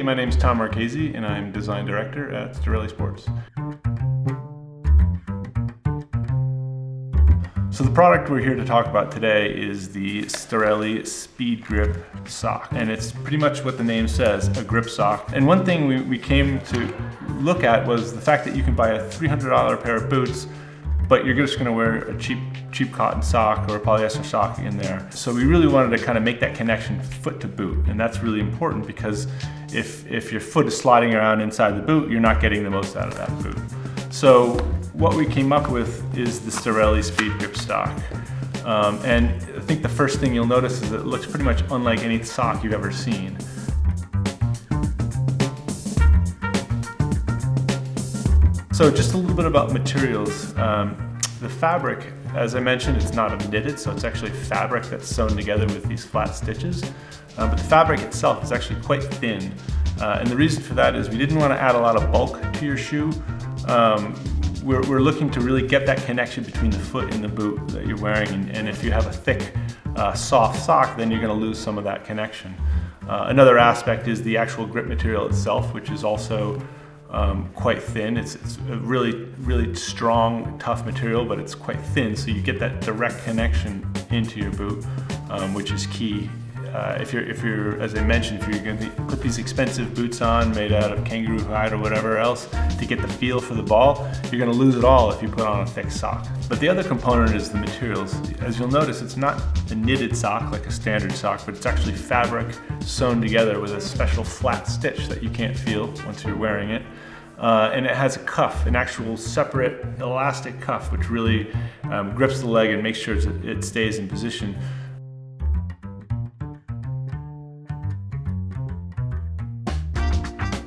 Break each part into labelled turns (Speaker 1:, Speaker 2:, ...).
Speaker 1: Hey, my name's Tom Marchesi, and I'm Design Director at Storelli Sports. So the product we're here to talk about today is the Storelli SpeedGrip sock. And it's pretty much what the name says, a grip sock. And one thing we came to look at was the fact that you can buy a $300 pair of boots, but you're just gonna wear a cheap cotton sock or a polyester sock in there. So we really wanted to kind of make that connection foot to boot. And that's really important because if your foot is sliding around inside the boot, you're not getting the most out of that boot. So what we came up with is the Storelli SpeedGrip sock. And I think the first thing you'll notice is that it looks pretty much unlike any sock you've ever seen. So just a little bit about materials. The fabric, as I mentioned, it's not knitted, so it's actually fabric that's sewn together with these flat stitches. But the fabric itself is actually quite thin. And the reason for that is we didn't want to add a lot of bulk to your shoe. We're looking to really get that connection between the foot and the boot that you're wearing. And if you have a thick, soft sock, then you're going to lose some of that connection. Another aspect is the actual grip material itself, which is also quite thin. It's a really strong, tough material, but it's quite thin, so you get that direct connection into your boot, which is key. If you're, as I mentioned, if you're going to put these expensive boots on made out of kangaroo hide or whatever else to get the feel for the ball, you're going to lose it all if you put on a thick sock. But the other component is the materials. As you'll notice, it's not a knitted sock like a standard sock, but it's actually fabric sewn together with a special flat stitch that you can't feel once you're wearing it. And it has a cuff, an actual separate elastic cuff, which really grips the leg and makes sure it stays in position.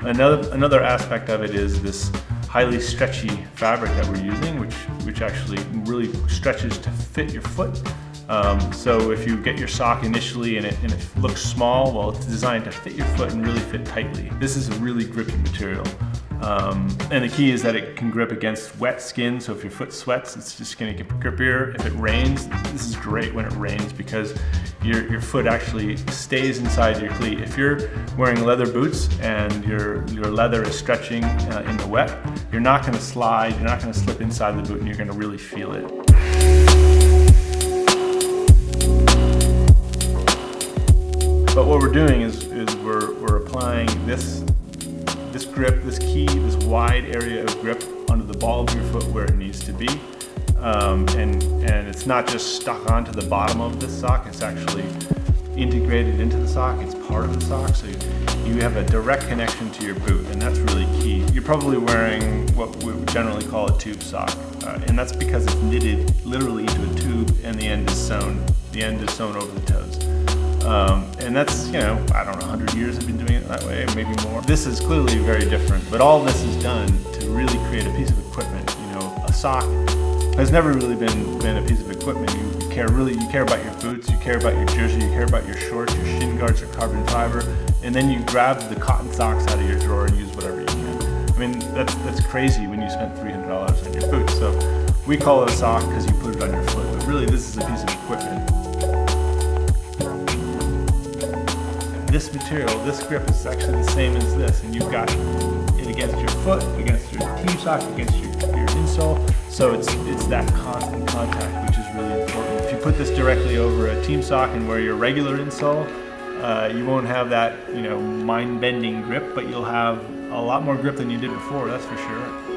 Speaker 1: Another aspect of it is this highly stretchy fabric that we're using, which actually really stretches to fit your foot. So if you get your sock initially and it looks small, well, it's designed to fit your foot and really fit tightly. This is a really grippy material. And the key is that it can grip against wet skin, so if your foot sweats, it's just going to get grippier. If it rains, this is great when it rains because your foot actually stays inside your cleat. If you're wearing leather boots and your leather is stretching in the wet, you're not going to slide, you're not going to slip inside the boot, and you're going to really feel it. But what we're doing is we're applying this grip, this key, this wide area of grip under the ball of your foot where it needs to be. And it's not just stuck onto the bottom of this sock, it's actually integrated into the sock, it's part of the sock, so you have a direct connection to your boot, and that's really key. You're probably wearing what we would generally call a tube sock, and that's because it's knitted literally into a tube and the end is sewn. The end is sewn over the toes. And that's, I don't know, 100 years I've been doing it that way, maybe more. This is clearly very different, but all this is done to really create a piece of equipment. A sock has never really been a piece of equipment. You care about your boots, you care about your jersey, you care about your shorts, your shin guards are carbon fiber, and then you grab the cotton socks out of your drawer and use whatever you can. I mean, that's crazy when you spent $300 on your boots. So we call it a sock because you put it on your foot, but really this is a piece of equipment. This material, this grip is actually the same as this, and you've got it against your foot, against your team sock, against your insole, so it's that constant contact, which is really important. If you put this directly over a team sock and wear your regular insole, you won't have that, mind-bending grip, but you'll have a lot more grip than you did before, that's for sure.